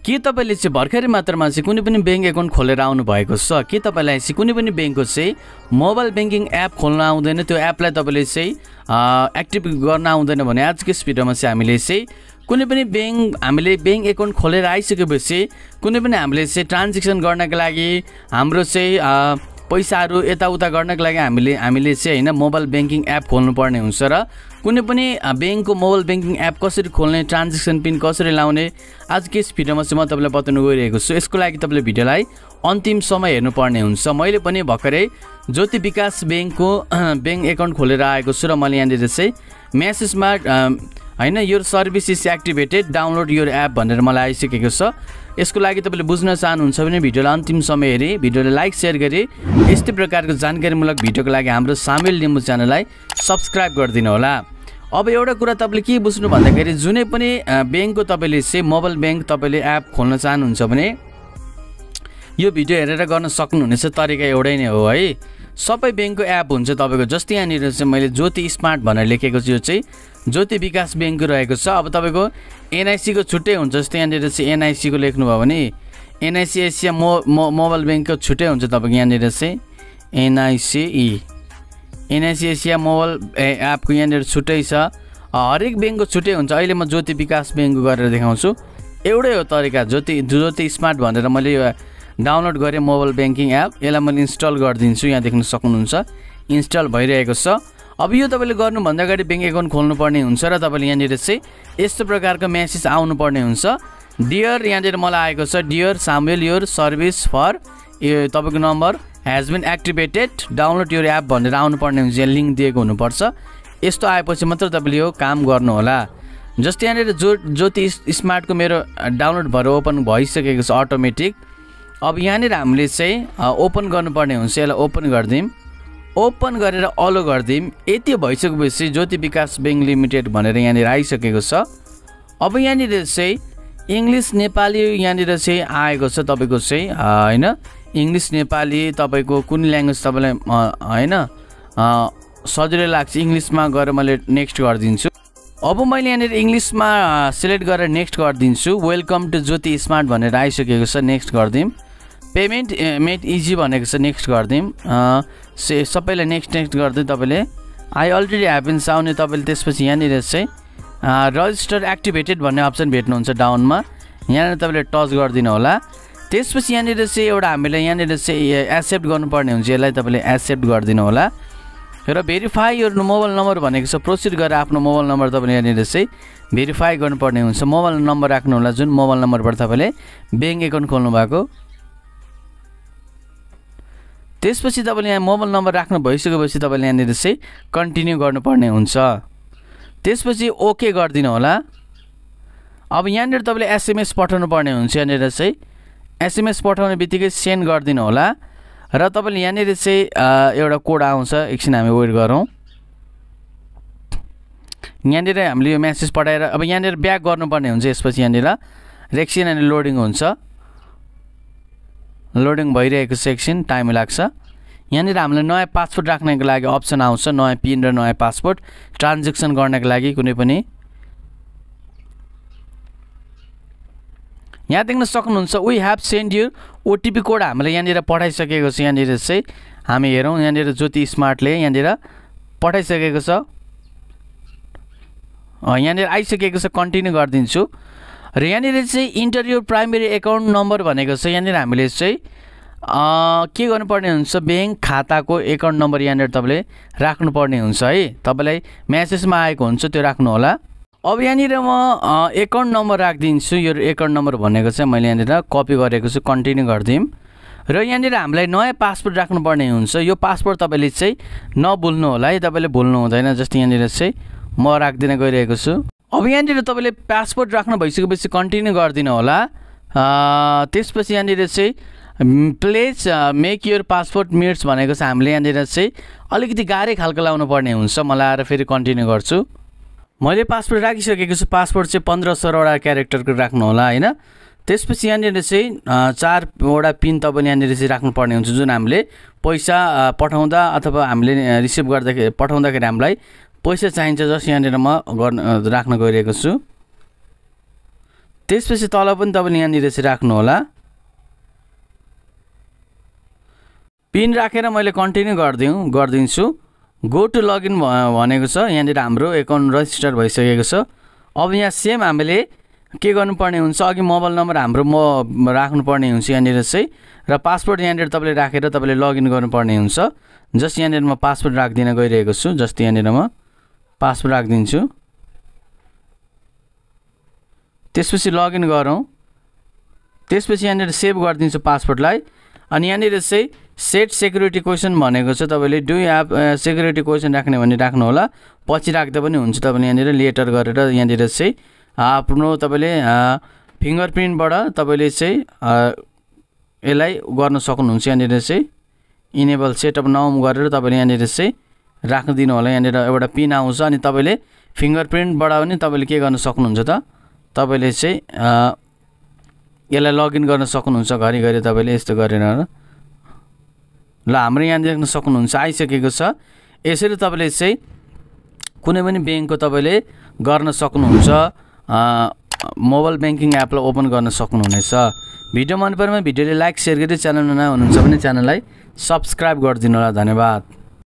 के तपाईले चाहिँ भर्खरै मात्रामा चाहिँ कुनै पनि बैंक एकाउन्ट खोलेर आउनु भएको छ? के तपाईलाई चाहिँ कुनै पनि बैंकको चाहिँ मोबाइल बैंकिङ एप खोल्न आउँदैन, त्यो एपलाई तपाईले चाहिँ एक्टिभ गर्न आउँदैन भने आजको यस भिडियोमा चाहिँ हामीले चाहिँ कुनै पनि हामीले बैंक एकाउन्ट खोलेर आइसकेपछि कुनै पनि हामीले चाहिँ ट्रान्ज्याक्सन गर्नको लागि हाम्रो चाहिँ पैसाहरू यताउता गर्नको लागि हामीले चाहिँ हैन मोबाइल बैंकिङ एप खोल्नुपर्ने हुन्छ र कुनै पनि बैंकको मोबाइल बैंकिङ एप कसरी खोल्ने, ट्रान्ज्याक्सन पिन कसरी लाउने आजको यस भिडियोमा चाहिँ म तपाईलाई बताउन गइरहेको छु। यसको लागि तपाईले भिडियोलाई अन्तिमसम्म हेर्नुपर्ने हुन्छ। मैले पनि भर्खरै ज्योति विकास बैंकको बैंक एकाउन्ट खोलेर आएको छु र मैले यहाँनिर चाहिँ मेसेजमा हैन यो service is activated download your app भनेर मलाई आइसकेको छ। यसको लागि तपाईले बुझ्न चाहनुहुन्छ भने भिडियोलाई अन्तिमसम्म हेरी, भिडियोलाई लाइक शेयर गरी यस्तै प्रकारको जानकारीमूलक भिडियोको लागि हाम्रो सामेल लिम्बू च्यानललाई सब्स्क्राइब गरिदिनु होला। अब एउटा कुरा तपाईले के बुझ्नु भन्दाखेरि जुनै पनि बैंकको तपाईले चाहिँ मोबाइल बैंक तपाईले एप खोल्न चाहनुहुन्छ भने यो भिडियो हेरेर गर्न सक्नुहुनेछ। तरिका एउटै नै हो है। सबै बैंकको एप हुन्छ तपाईको, जस्तै यहाँनिर चाहिँ मैले ज्योति स्मार्ट भनेर लेखेको छु, यो चाहिँ ज्योति विकास बैंकको रहेको छ। अब तपाईको एनआईसी को छुट्टै हुन्छ, जस्तै यहाँनिर चाहिँ एनआईसी को लेख्नुभयो भने एनआईसी एसिया मोबाइल बैंकको छुट्टै हुन्छ तपाईको यहाँनिर चाहिँ एनआईसी एसिया मोबाइल एपको यहाँनिर छुट्टै छ। हरेक बैंकको छुट्टै हुन्छ। अहिले म ज्योति विकास बैंकको गरेर देखाउँछु। एउटै हो तरिका। ज्योति स्मार्ट भनेर मैले यो डाउनलोड गरेँ मोबाइल बैंकिङ एप, यसलाई मैले इन्स्टल गरिदिन्छु। यहाँ देख्न सक्नुहुन्छ इन्स्टल भइरहेको छ। अब यो तपाईले गर्नुभन्दा अगाडि बैंक एकाउन्ट खोल्नुपर्ने हुन्छ र तपाईले यहाँनिर चाहिँ यस्तो प्रकारको मेसेज आउनुपर्ने हुन्छ। डियर यहाँनिर मलाई आएको छ, dear Samuel your service for यो तपाईको number has been activated download your app भनेर आउनुपर्ने हुन्छ। यहाँ लिङ्क दिएको हुनुपर्छ। यस्तो आएपछि मात्र तपाईले यो काम गर्नु होला। जस्तै यहाँनिर ज्योति स्मार्टको मेरो डाउनलोड भएर ओपन भइसकेको छ अटोमेटिक। अब यहाँनिर हामीले चाहिँ ओपन गर्नुपर्ने हुन्छ। यसलाई ओपन गरिदिउँ, ओपन गरेर अलो गरिदिउँ। यति भइसकेपछि ज्योति विकास बैंक लिमिटेड भनेर यहाँनिर आइसकेको छ। अब यहाँनिर चाहिँ इङ्ग्लिस नेपाली यहाँनिर चाहिँ आएको छ तपाईको चाहिँ हैन इङ्ग्लिस नेपाली तपाईको कुन ल्याङ्ग्वेज तपाईलाई हैन सजिलो लाग्छ इङ्ग्लिसमा गएर मैले नेक्स्ट गरिदिन्छु। अब मैले यहाँनिर इङ्ग्लिसमा सिलेक्ट गरेर नेक्स्ट गरिदिन्छु। वेलकम टु ज्योति स्मार्ट भनेर आइसकेको छ, नेक्स्ट गरिदिउँ। पेमेन्ट मेड इजी भनेको छ, नेक्स्ट गरिदिउँ। सबैलाई नेक्स्ट गर्दै तपाईले आई अलरेडी ह्याभन आउने तपाईले त्यसपछि यहाँनिर चाहिँ रजिस्टर एक्टिभेटेड भन्ने अप्सन भेट्नुहुन्छ डाउनमा, यहाँनिर तपाईले टच गरिदिनु होला। त्यसपछि यहाँनिर चाहिँ एउटा हामीले यहाँनिर चाहिँ एक्सेप्ट गर्नुपर्ने हुन्छ, यसलाई तपाईले एक्सेप्ट गरिदिनु होला। र भेरिफाई योर मोबाइल नम्बर भनेको छ, प्रोसिड गरेर आफ्नो मोबाइल नम्बर तपाईले यहाँनिर चाहिँ भेरिफाई गर्नुपर्ने हुन्छ। मोबाइल नम्बर राख्नु होला, जुन मोबाइल नम्बरबाट तपाईले बैंक एकाउन्ट खोल्नु भएको। त्यसपछि तपाईले यहाँ मोबाइल नम्बर राख्नु भइसकेपछि तपाईले यहाँनिर चाहिँ कन्टिन्यू गर्नुपर्ने हुन्छ। त्यसपछि ओके गरिदिनु होला। अब यहाँनिर तपाईले एसएमएस पठाउनु पर्ने हुन्छ। यहाँनिर चाहिँ एसएमएस पठाउने बित्तिकै सेन्ड गरिदिनु होला र तपाईले यहाँनिर चाहिँ एउटा कोड आउँछ, एकछिन हामी वेट गरौँ। यहाँनिर हामीले यो मेसेज पठाएर अब यहाँनिर ब्याक गर्नुपर्ने हुन्छ। यसपछि यहाँनिर एकछिन यहाँनिर लोडिङ हुन्छ, लोडिङ भइरहेको छ, एकछिन टाइम लाग्छ। यहाँनिर हामीले नयाँ पासपोर्ट राख्नको लागि अप्सन आउँछ, नयाँ पिन र नयाँ पासपोर्ट ट्रान्ज्याक्सन गर्नको लागि कुनै पनि। यहाँ देख्न सक्नुहुन्छ we have sent you OTP code हामीले यहाँनिर पठाइसकेको छ। यहाँनिर चाहिँ हामी हेरौँ, यहाँनिर ज्योति स्मार्टले यहाँनिर पठाइसकेको छ, यहाँनिर आइसकेको छ। कन्टिन्यू गरिदिन्छु र यहाँनिर चाहिँ enter your primary account number भनेको छ। यहाँनिर हामीले चाहिँ के गर्नुपर्ने हुन्छ, बैंक खाताको एकाउन्ट नम्बर यहाँनिर तपाईँले राख्नुपर्ने हुन्छ है। तपाईँलाई मेसेजमा आएको हुन्छ, त्यो राख्नु होला। अब यहाँनिर म एकाउन्ट नम्बर राखिदिन्छु। यो एकाउन्ट नम्बर भनेको चाहिँ मैले यहाँनिर कपी गरेको छु, कन्टिन्यू गरिदिउँ। र यहाँनिर हामीलाई नयाँ पासपोर्ट राख्नुपर्ने हुन्छ। यो पासपोर्ट तपाईँले चाहिँ नभुल्नु होला है, तपाईँले भुल्नु हुँदैन। जस्तै यहाँनिर चाहिँ म राख्दिन गइरहेको छु। अब यहाँनिर तपाईँले पासपोर्ट राख्नु भइसकेपछि कन्टिन्यू गरिदिनु होला। त्यसपछि यहाँनिर चाहिँ please make your passport meets भनेको छ। हामीले यहाँनिर चाहिँ अलिकति गाह्रै खालको लाउनु पर्ने हुन्छ। मलाई आएर फेरि कन्टिन्यू गर्छु। मैले पासपोर्ट राखिसकेको छु। पासपोर्ट चाहिँ 1500वटा क्यारेक्टरको राख्नु होला हैन। त्यसपछि यहाँनिर चाहिँ 4वटा पिन तपाईले यहाँनिर चाहिँ राख्नुपर्ने हुन्छ, जुन हामीले पैसा पठाउँदा अथवा हामीले रिसिभ गर्दाखेरि पठाउँदाखेरि हामीलाई पैसा चाहिन्छ। जस यहाँनिर म राख्न गइरहेको छु। त्यसपछि तल पनि तपाईँले यहाँनिर चाहिँ राख्नु होला। पिन राखेर मैले कन्टिन्यू गरिदिन्छु। गो टु लगइन भनेको छ, यहाँनिर हाम्रो एकाउन्ट रजिस्टर भइसकेको छ। अब यहाँ सेम हामीले के गर्नुपर्ने हुन्छ, अघि मोबाइल नम्बर हाम्रो राख्नुपर्ने हुन्छ यहाँनिर चाहिँ, र पासवर्ड यहाँनिर तपाईँले राखेर तपाईँले लगइन गर्नुपर्ने हुन्छ। जस्ट यहाँनिर म पासवर्ड राखिदिन गइरहेको छु। जस्ट यहाँनिर म पासवर्ड राखिदिन्छु। त्यसपछि लगइन गरौँ। त्यसपछि यहाँनिर सेभ गरिदिन्छु पासवर्डलाई। अनि यहाँनिर चाहिँ सेट सेक्युरिटी क्वेसन भनेको छ, तपाईँले do you have security question राख्ने भने राख्नु होला। पछि राख्दा पनि हुन्छ, तपाईँले यहाँनिर लेटर गरेर यहाँनिर चाहिँ आफ्नो तपाईँले फिङ्गरप्रिन्टबाट तपाईँले चाहिँ यसलाई गर्न सक्नुहुन्छ। यहाँनिर चाहिँ इनेबल सेटअप नाउ गरेर तपाईँले यहाँनिर चाहिँ राखिदिनु होला। यहाँनिर एउटा पिन आउँछ, अनि तपाईँले फिङ्गरप्रिन्टबाट पनि तपाईँले के गर्न सक्नुहुन्छ त, तपाईँले चाहिँ यसलाई लगइन गर्न सक्नुहुन्छ घरिघरि तपाईँले यस्तो गरेर। ल हाम्रो यहाँ देख्न सक्नुहुन्छ आइसकेको छ। यसरी तपाईँले चाहिँ कुनै पनि ब्याङ्कको तपाईँले गर्न सक्नुहुन्छ, मोबाइल ब्याङ्किङ एपलाई ओपन गर्न सक्नुहुनेछ। भिडियो मन परेमा भिडियोले लाइक सेयर गरी च्यानलमा नयाँ हुनुहुन्छ भने च्यानललाई सब्सक्राइब गरिदिनु होला। धन्यवाद।